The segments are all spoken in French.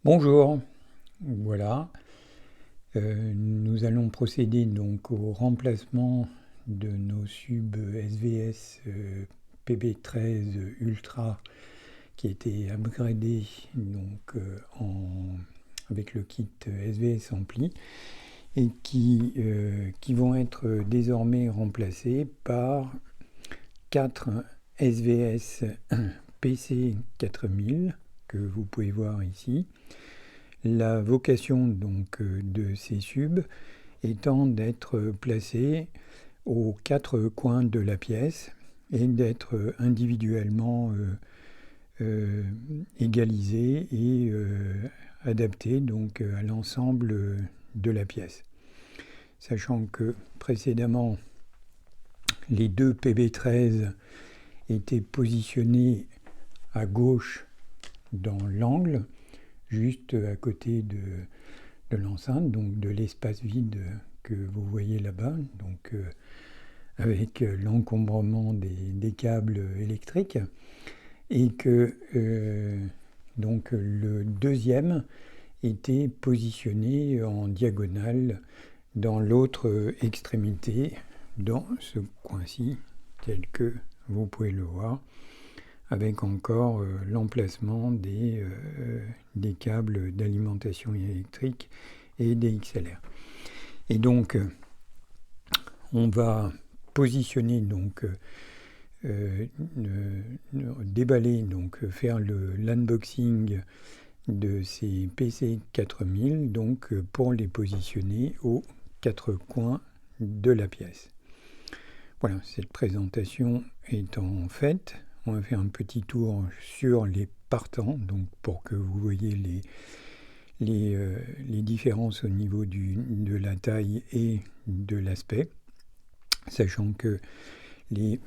Bonjour, voilà. Nous allons procéder donc au remplacement de nos subs SVS PB13 Ultra qui étaient upgradés donc, avec le kit SVS Ampli et qui vont être désormais remplacés par 4 SVS PC4000 que vous pouvez voir ici. La vocation donc de ces subs étant d'être placés aux 4 coins de la pièce et d'être individuellement égalisés et adaptés donc à l'ensemble de la pièce. Sachant que précédemment les deux PB13 étaient positionnés à gauche dans l'angle, juste à côté de l'enceinte, donc de l'espace vide que vous voyez là-bas, donc avec l'encombrement des câbles électriques, et que donc le deuxième était positionné en diagonale dans l'autre extrémité, dans ce coin-ci, tel que vous pouvez le voir, avec encore l'emplacement des câbles d'alimentation électrique et des XLR. Et donc, on va positionner, donc, déballer, donc faire l'unboxing de ces PC4000, donc pour les positionner aux 4 coins de la pièce. Voilà, cette présentation étant faite, on va faire un petit tour sur les partants, donc pour que vous voyez les différences au niveau de la taille et de l'aspect, sachant que les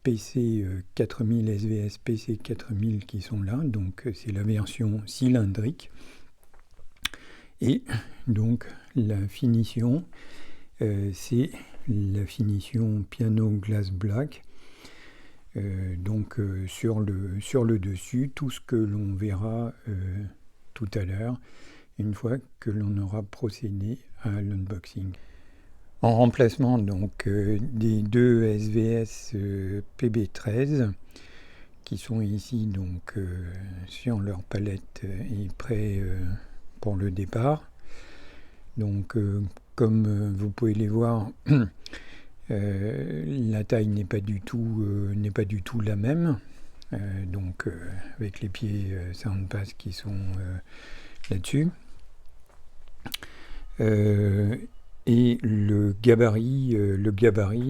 PC 4000 SVS PC 4000 qui sont là, donc c'est la version cylindrique, et donc la finition, c'est la finition piano glass black. Donc sur le dessus, tout ce que l'on verra tout à l'heure, une fois que l'on aura procédé à l'unboxing. En remplacement donc des deux SVS PB13 qui sont ici donc sur leur palette et prêts pour le départ. Donc comme vous pouvez les voir, la taille n'est pas du tout la même, donc avec les pieds Soundpass qui sont là-dessus. Et le gabarit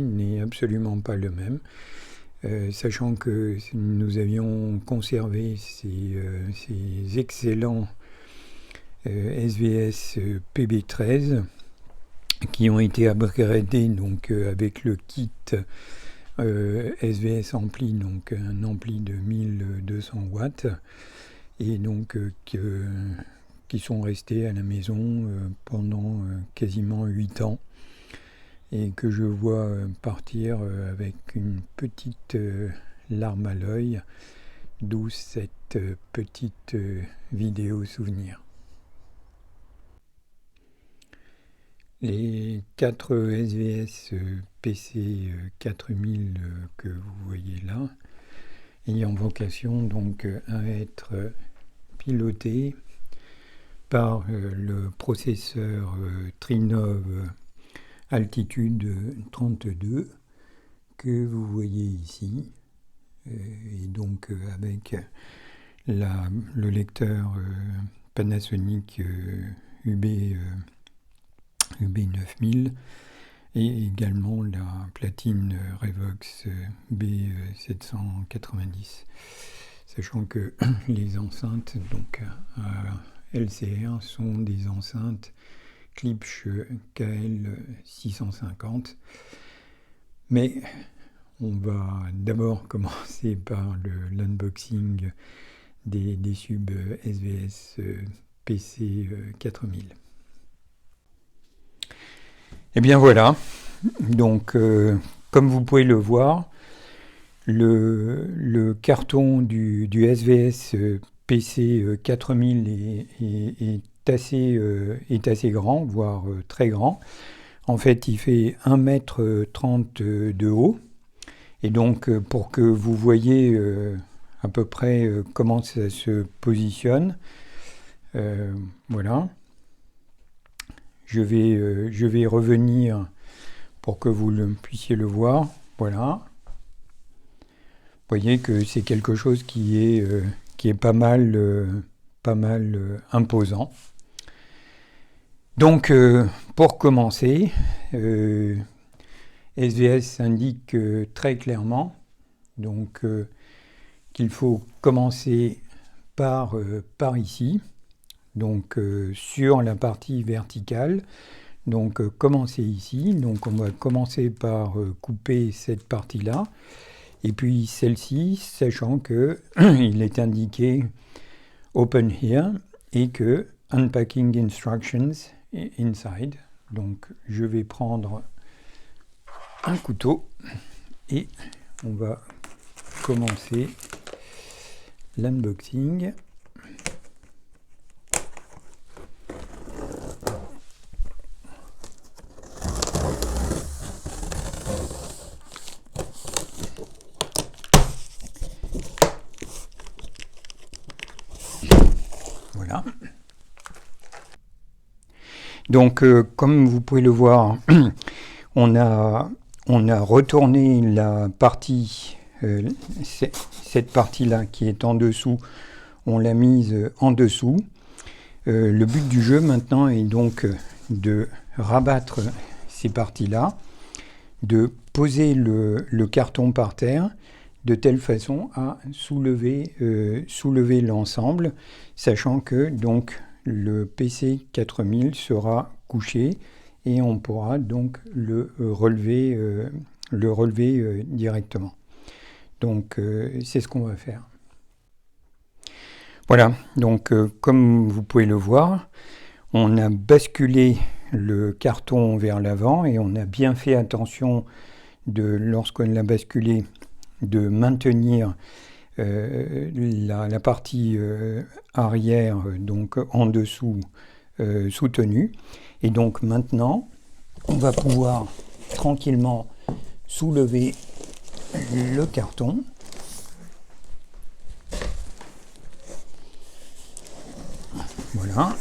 n'est absolument pas le même, sachant que nous avions conservé ces excellents SVS PB13 qui ont été upgradés donc avec le kit SVS Ampli, donc un ampli de 1200 watts, et donc qui sont restés à la maison pendant quasiment 8 ans, et que je vois partir avec une petite larme à l'œil, d'où cette petite vidéo souvenir. Les 4 SVS PC 4000 que vous voyez là, ayant vocation donc à être pilotés par le processeur Trinov Altitude 32 que vous voyez ici, et donc avec le lecteur Panasonic UB9000 et également la platine Revox B790, sachant que les enceintes donc LCR sont des enceintes Klipsch KL650, mais on va d'abord commencer par l'unboxing des subs SVS PC 4000. Et bien voilà, donc comme vous pouvez le voir, le carton du SVS PC 4000 est assez grand, voire très grand. En fait, il fait 1,30 m de haut. Et donc, pour que vous voyez à peu près comment ça se positionne, voilà. Je vais revenir pour que vous puissiez le voir. Voilà. Vous voyez que c'est quelque chose qui est pas mal imposant. Donc, pour commencer, SVS indique très clairement donc, qu'il faut commencer par ici, donc sur la partie verticale. Donc, commencer ici. Donc, on va commencer par couper cette partie-là. Et puis celle-ci, sachant que il est indiqué Open Here et que Unpacking Instructions inside. Donc je vais prendre un couteau et on va commencer l'unboxing. Voilà. Donc, comme vous pouvez le voir, on a retourné la partie, cette partie-là qui est en dessous, on l'a mise en dessous. Le but du jeu maintenant est donc de rabattre ces parties-là, de poser le carton par terre, de telle façon à soulever l'ensemble, sachant que donc le PC 4000 sera couché et on pourra donc le relever directement. Donc c'est ce qu'on va faire. Voilà, donc comme vous pouvez le voir, on a basculé le carton vers l'avant et on a bien fait attention lorsqu'on l'a basculé, de maintenir la partie arrière, donc en dessous, soutenue. Et donc maintenant, on va pouvoir tranquillement soulever le carton. Voilà.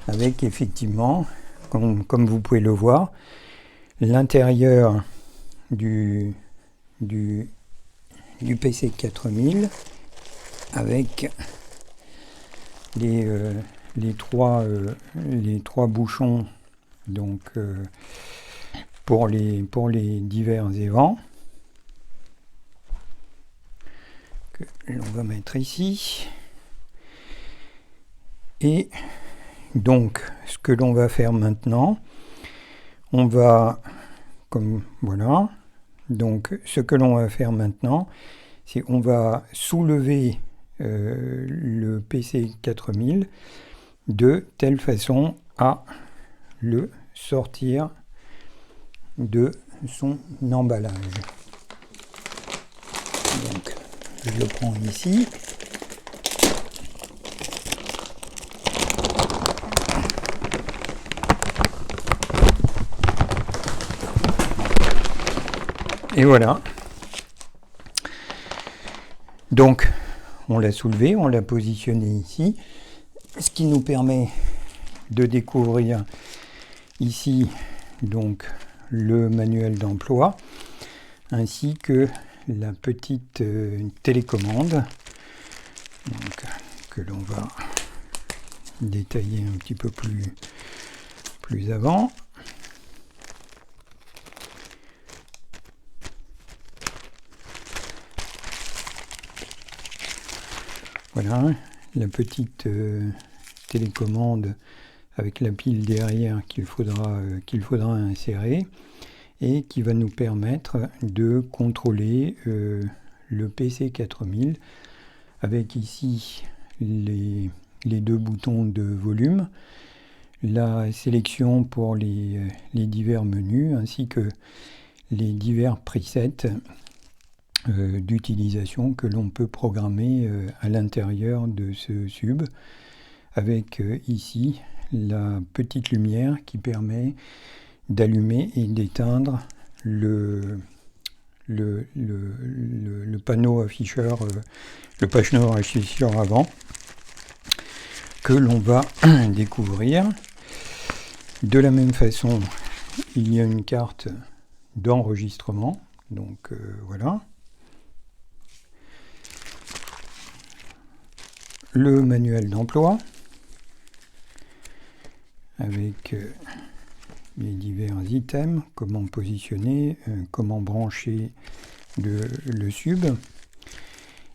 Avec effectivement, comme vous pouvez le voir, l'intérieur du PC 4000 avec les trois bouchons donc pour les divers évents que l'on va mettre ici. Et donc ce que l'on va faire maintenant, on va voilà, donc ce que l'on va faire maintenant, c'est qu'on va soulever le PC 4000 de telle façon à le sortir de son emballage. Donc je le prends ici. Et voilà. Donc, on l'a soulevé, on l'a positionné ici, ce qui nous permet de découvrir ici donc le manuel d'emploi, ainsi que la petite télécommande donc, que l'on va détailler un petit peu plus avant. Voilà, la petite télécommande avec la pile derrière qu'il faudra insérer et qui va nous permettre de contrôler le PC 4000 avec ici les deux boutons de volume, la sélection pour les divers menus ainsi que les divers presets d'utilisation que l'on peut programmer à l'intérieur de ce sub, avec ici la petite lumière qui permet d'allumer et d'éteindre le panneau afficheur, le panneau afficheur avant, que l'on va découvrir. De la même façon, il y a une carte d'enregistrement, donc voilà. Le manuel d'emploi, avec les divers items, comment positionner, comment brancher le sub.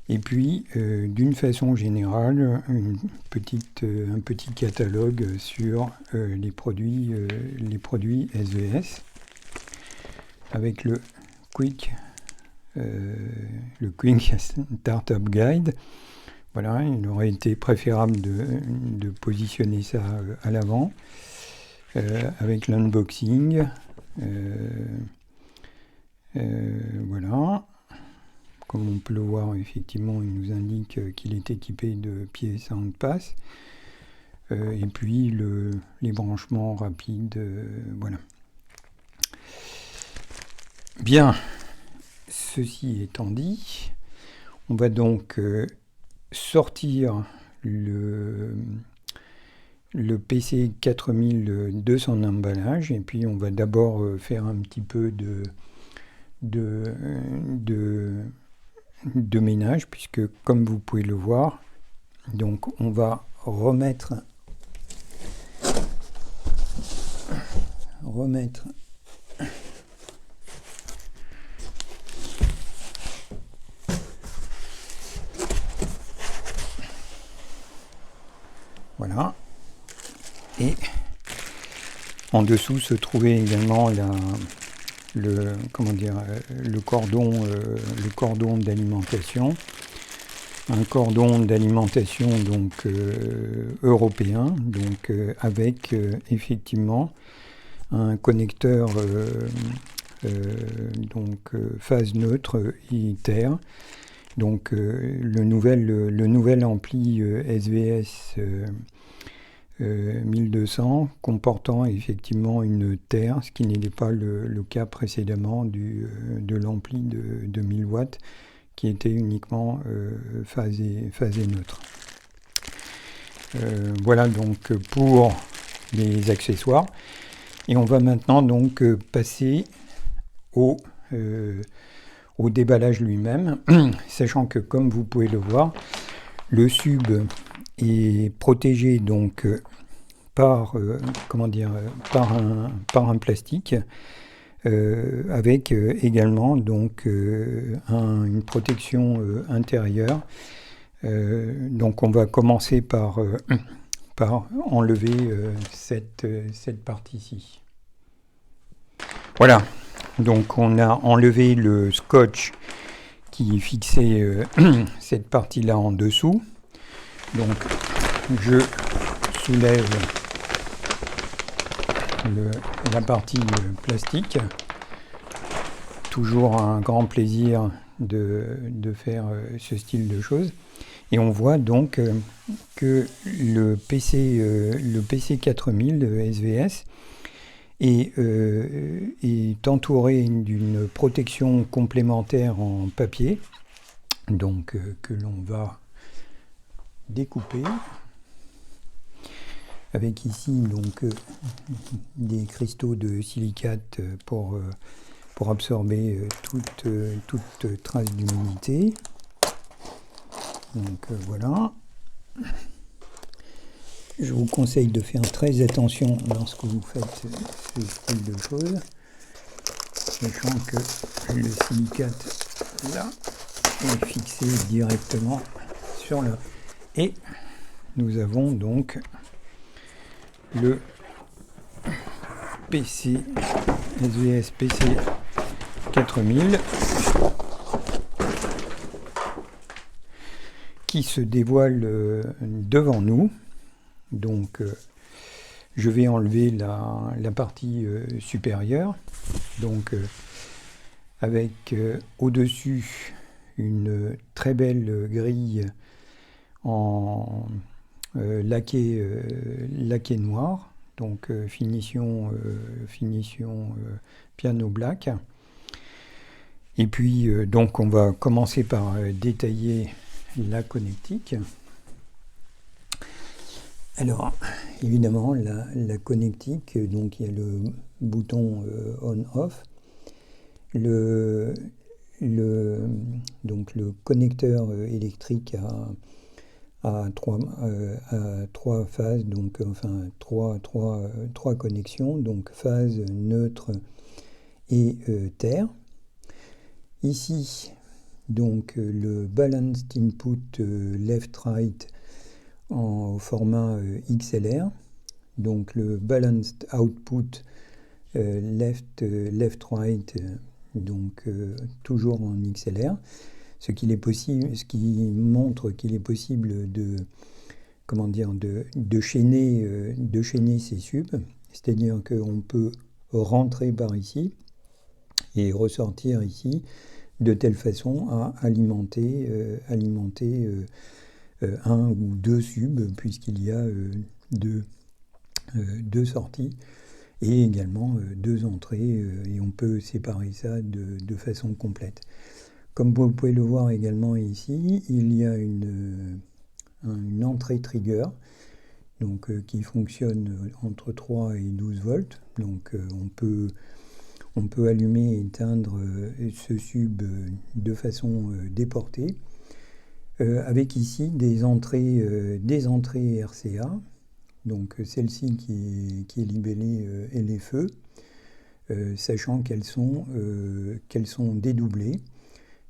Et puis, d'une façon générale, un petit catalogue sur les produits SVS, avec le Quick Startup Guide. Voilà, il aurait été préférable de positionner ça à l'avant, avec l'unboxing. Voilà. Comme on peut le voir, effectivement, il nous indique qu'il est équipé de pieds SoundPass. Et puis les branchements rapides, voilà. Bien, ceci étant dit, on va donc sortir le PC 4200 emballage, et puis on va d'abord faire un petit peu de ménage, puisque comme vous pouvez le voir, donc on va remettre voilà, et en dessous se trouvait également le cordon d'alimentation, un cordon d'alimentation donc européen, donc avec effectivement un connecteur phase neutre ITER. Donc le nouvel ampli SVS 1200 comportant effectivement une terre, ce qui n'était pas le cas précédemment de l'ampli de 1000 watts qui était uniquement phasé neutre. Voilà donc pour les accessoires, et on va maintenant donc passer au déballage lui-même, sachant que comme vous pouvez le voir, le sub est protégé donc par un plastique avec également donc une protection intérieure. Donc on va commencer par enlever cette partie-ci. Voilà, donc on a enlevé le scotch qui fixait cette partie-là en dessous. Donc je soulève la partie plastique. Toujours un grand plaisir de faire ce style de choses. Et on voit donc que le PC 4000 SVS est entouré d'une protection complémentaire en papier, donc que l'on va découper, avec ici donc des cristaux de silicate pour absorber toute trace d'humidité. Donc voilà. Je vous conseille de faire très attention lorsque vous faites ce style de choses, sachant que le silicate là est fixé directement sur le... Et nous avons donc le PC SVS PC 4000 qui se dévoile devant nous. Donc je vais enlever la partie supérieure. Donc avec au-dessus une très belle grille en laqué noir, donc finition piano black. Et puis donc on va commencer par détailler la connectique. Alors évidemment la connectique, donc il y a le bouton on-off, donc le connecteur électrique à trois phases, donc enfin trois connexions, donc phase, neutre et terre. Ici, donc le balanced input left-right au format XLR, donc le balanced output left-right, donc toujours en XLR, ce qui montre qu'il est possible de chaîner ces subs, c'est-à-dire qu'on peut rentrer par ici et ressortir ici, de telle façon à alimenter un ou deux subs, puisqu'il y a deux sorties et également deux entrées, et on peut séparer ça de façon complète. Comme vous pouvez le voir également ici, il y a une entrée trigger, donc qui fonctionne entre 3 et 12 volts. Donc on peut allumer et éteindre ce sub de façon déportée, avec ici des entrées RCA, donc celle-ci qui est libellée LFE, sachant qu'elles sont dédoublées.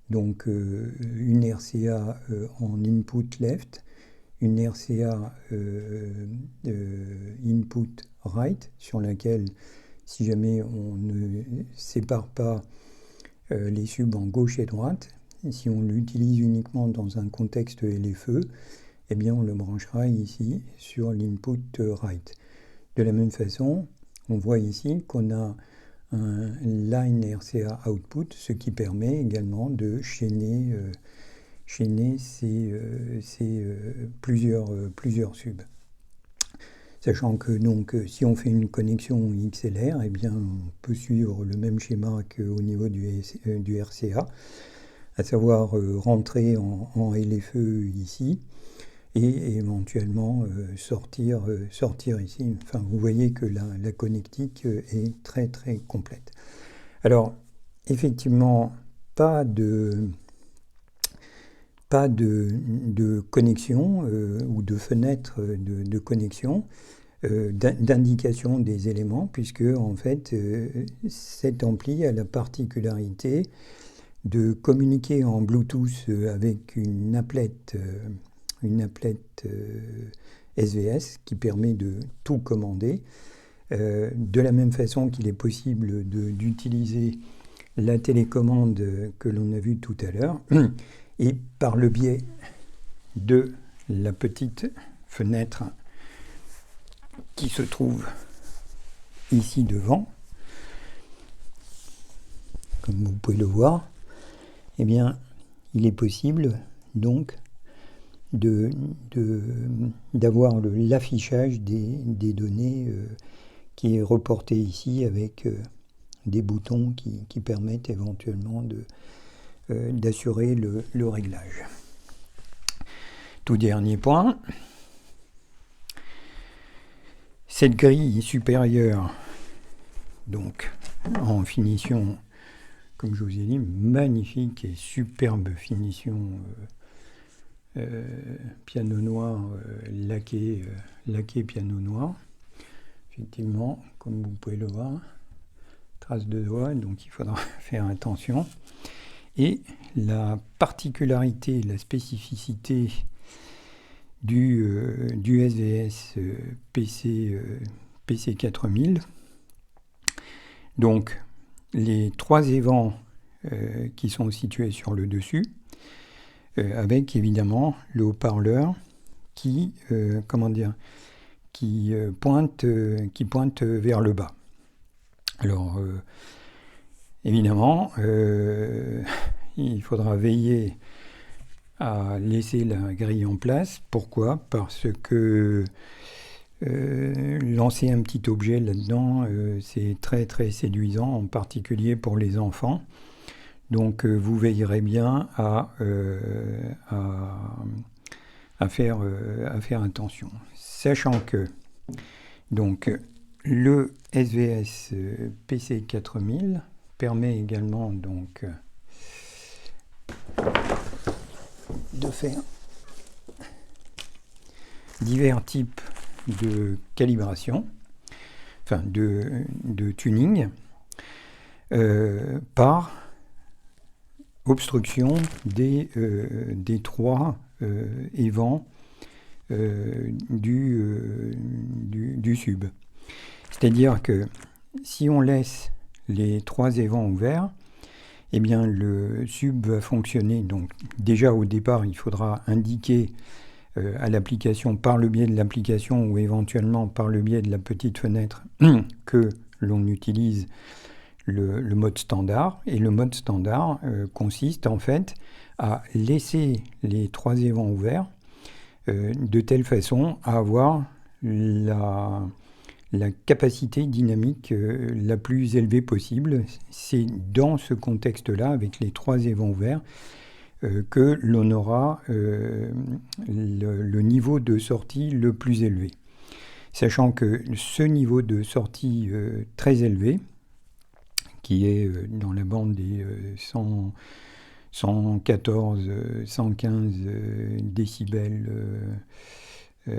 Donc une RCA en input left, une RCA input right, sur laquelle, si jamais on ne sépare pas les subs en gauche et droite, si on l'utilise uniquement dans un contexte LFE, eh bien on le branchera ici sur l'input right. De la même façon, on voit ici qu'on a un line RCA output, ce qui permet également de chaîner plusieurs subs. Sachant que donc si on fait une connexion XLR, eh bien on peut suivre le même schéma qu'au niveau du RCA, à savoir rentrer en LFE ici et éventuellement sortir ici. Enfin, vous voyez que la connectique est très très complète. Alors effectivement, pas de connexion ou de fenêtre de connexion, d'indication des éléments, puisque en fait cet ampli a la particularité de communiquer en Bluetooth avec une applet SVS qui permet de tout commander, de la même façon qu'il est possible d'utiliser la télécommande que l'on a vue tout à l'heure, et par le biais de la petite fenêtre qui se trouve ici devant, comme vous pouvez le voir, eh bien, il est possible donc d'avoir l'affichage des données qui est reporté ici avec des boutons qui permettent éventuellement d'assurer le réglage. Tout dernier point, cette grille supérieure, donc en finition, comme je vous ai dit, magnifique et superbe finition piano noir, laqué piano noir. Effectivement, comme vous pouvez le voir, trace de doigt, donc il faudra faire attention. Et la particularité, la spécificité du SVS PC 4000, donc les trois évents qui sont situés sur le dessus, avec évidemment le haut-parleur qui pointe vers le bas. Alors Évidemment, il faudra veiller à laisser la grille en place. Pourquoi? Parce que lancer un petit objet là-dedans, c'est très très séduisant, en particulier pour les enfants. Donc vous veillerez bien à faire attention. Sachant que donc, le SVS PC4000 permet également donc, de faire divers types de calibration, enfin de tuning, par obstruction des trois évents du sub. C'est-à-dire que si on laisse les trois évents ouverts, eh bien le sub va fonctionner. Donc déjà au départ, il faudra indiquer à l'application, par le biais de l'application ou éventuellement par le biais de la petite fenêtre, que l'on utilise le mode standard. Et le mode standard consiste en fait à laisser les trois évents ouverts de telle façon à avoir la capacité dynamique la plus élevée possible. C'est dans ce contexte-là, avec les trois évents ouverts, que l'on aura le niveau de sortie le plus élevé. Sachant que ce niveau de sortie très élevé, qui est dans la bande des 114, 115 décibels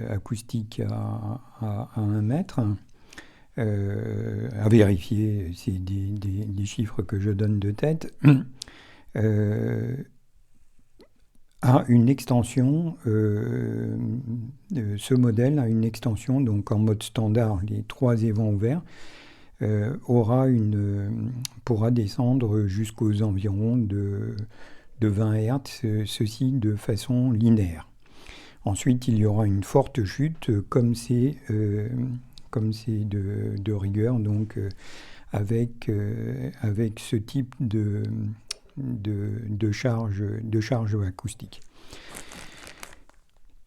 acoustiques à 1 mètre, à vérifier, c'est des chiffres que je donne de tête, a une extension, ce modèle a une extension, donc en mode standard, les trois évents ouverts, pourra descendre jusqu'aux environs de 20 Hz, ceci de façon linéaire. Ensuite, il y aura une forte chute, comme c'est de rigueur, donc avec ce type de charge acoustique.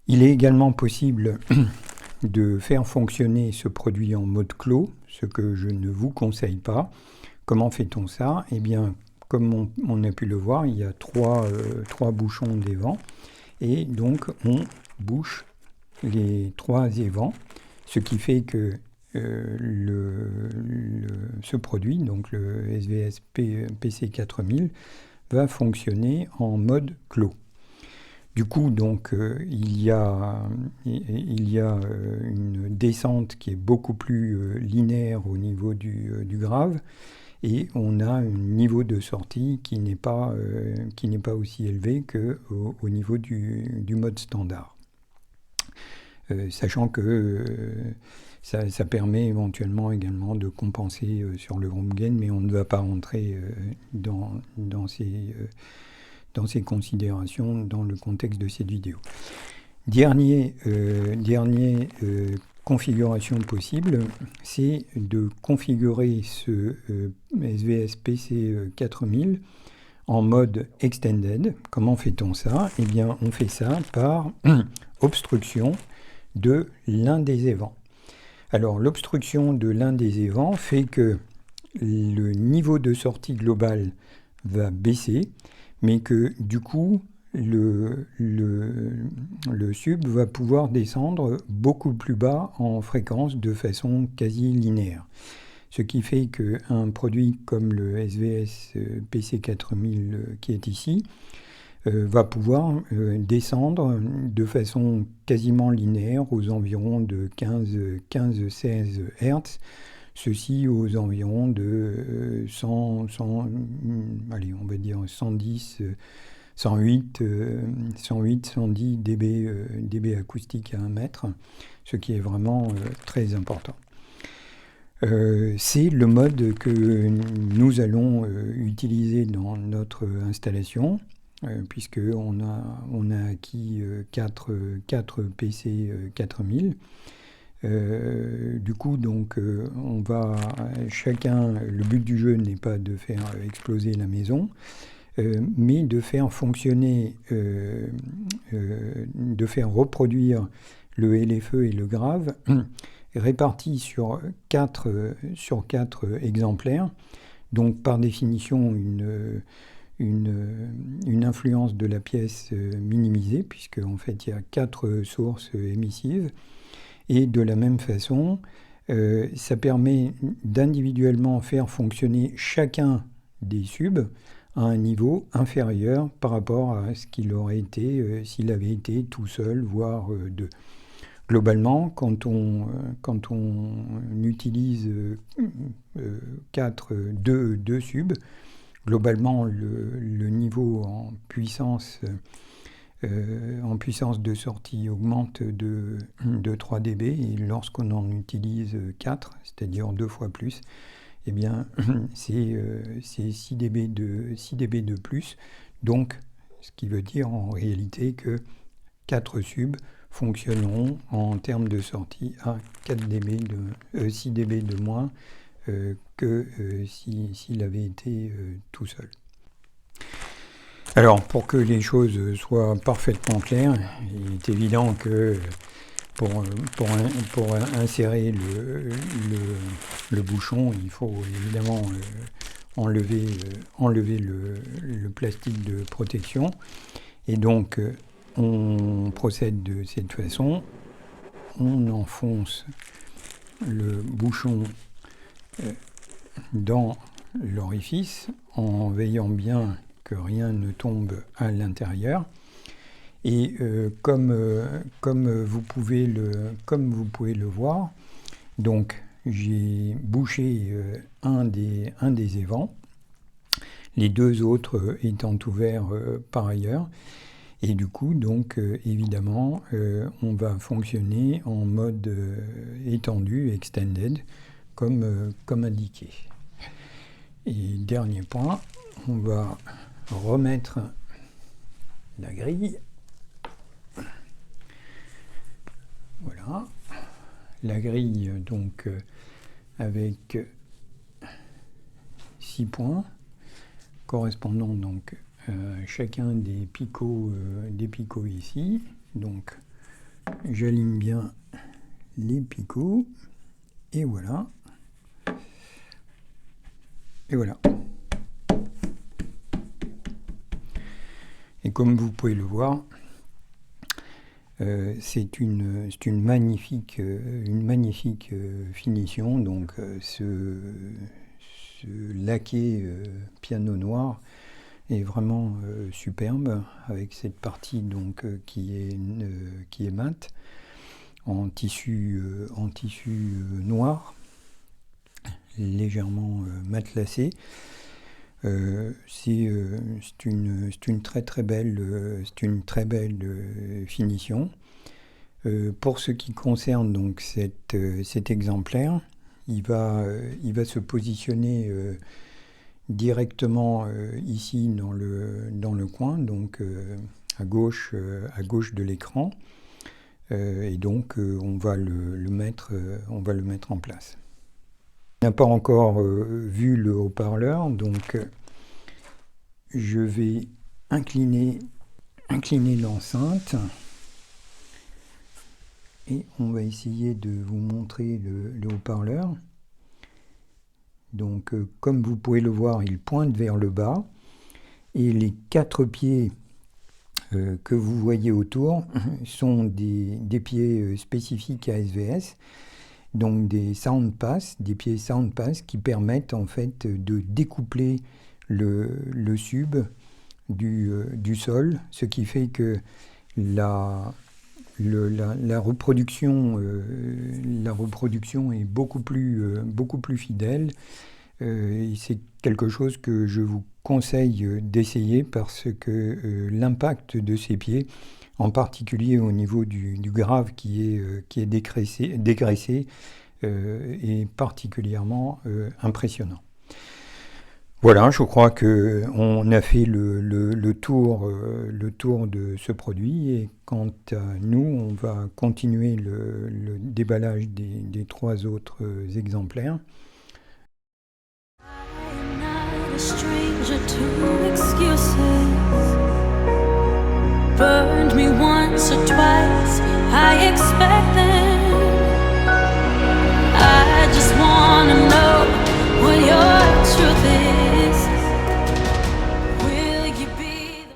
Il est également possible de faire fonctionner ce produit en mode clos, ce que je ne vous conseille pas. Comment fait-on ça? Eh bien, comme on a pu le voir, il y a trois bouchons d'évent, et donc on bouche les trois évents, ce qui fait que ce produit, donc le SVS PC4000, va fonctionner en mode clos. Du coup, donc, il y a une descente qui est beaucoup plus linéaire au niveau du grave, et on a un niveau de sortie qui n'est pas aussi élevé qu'au niveau du mode standard. Sachant que ça permet éventuellement également de compenser sur le room gain, mais on ne va pas rentrer dans ces considérations dans le contexte de cette vidéo. Dernière configuration possible, c'est de configurer ce SVS PC4000 en mode extended. Comment fait-on ça? Eh bien, on fait ça par obstruction de l'un des évents. Alors, l'obstruction de l'un des évents fait que le niveau de sortie global va baisser, mais que du coup, le sub va pouvoir descendre beaucoup plus bas en fréquence de façon quasi linéaire. Ce qui fait qu'un produit comme le SVS PC4000 qui est ici va pouvoir descendre de façon quasiment linéaire aux environs de 15-16 Hz, ceci aux environs de 100, allez, on va dire 110, 108, 110 dB acoustique à 1 mètre, ce qui est vraiment très important. C'est le mode que nous allons utiliser dans notre installation, puisqu'on a acquis 4 PC 4000. Du coup, donc, le but du jeu n'est pas de faire exploser la maison, mais de faire fonctionner, de faire reproduire le LFE et le grave répartis sur 4 exemplaires, donc par définition une influence de la pièce minimisée, puisque en fait il y a 4 sources émissives, et de la même façon, ça permet d'individuellement faire fonctionner chacun des subs à un niveau inférieur par rapport à ce qu'il aurait été s'il avait été tout seul, voire deux. Globalement, quand on utilise deux subs, globalement le niveau en puissance de sortie augmente de 3 dB, et lorsqu'on en utilise 4, c'est-à-dire 2 fois plus, eh bien c'est 6 dB de plus, donc ce qui veut dire en réalité que 4 subs fonctionneront en termes de sortie à 6 dB de moins que s'il avait été tout seul. Alors, pour que les choses soient parfaitement claires, il est évident que pour insérer le bouchon, il faut évidemment enlever le plastique de protection. Et donc, on procède de cette façon. On enfonce le bouchon dans l'orifice en veillant bien que rien ne tombe à l'intérieur. Et comme vous pouvez le voir, donc j'ai bouché un des évents, les 2 autres étant ouverts par ailleurs. Et du coup, donc évidemment, on va fonctionner en mode étendu, extended, comme indiqué. Et dernier point, on va remettre la grille. Voilà, la grille donc avec 6 points correspondant donc chacun des picots ici. Donc j'aligne bien les picots et voilà. Et voilà. Et comme vous pouvez le voir, c'est une magnifique finition. Donc ce laqué piano noir est vraiment superbe, avec cette partie donc qui est mate en tissu noir, légèrement matelassé. C'est une très belle finition. Pour ce qui concerne donc cet exemplaire, il va se positionner directement ici dans le coin, donc à gauche de l'écran, et donc on va le mettre en place. On n'a pas encore vu le haut-parleur, donc je vais incliner l'enceinte et on va essayer de vous montrer le haut-parleur. Donc comme vous pouvez le voir, il pointe vers le bas et les 4 pieds que vous voyez autour sont des pieds spécifiques à SVS. Donc des pieds SoundPass qui permettent en fait de découpler le sub du sol, ce qui fait que la reproduction est beaucoup plus fidèle. Et c'est quelque chose que je vous conseille d'essayer parce que l'impact de ces pieds, en particulier au niveau du grave qui est dégraissé, est particulièrement impressionnant. Voilà, je crois qu'on a fait le tour de ce produit et quant à nous, on va continuer le déballage des 3 autres exemplaires. I'm not a stranger to excuses. Burned me once or twice, I expect them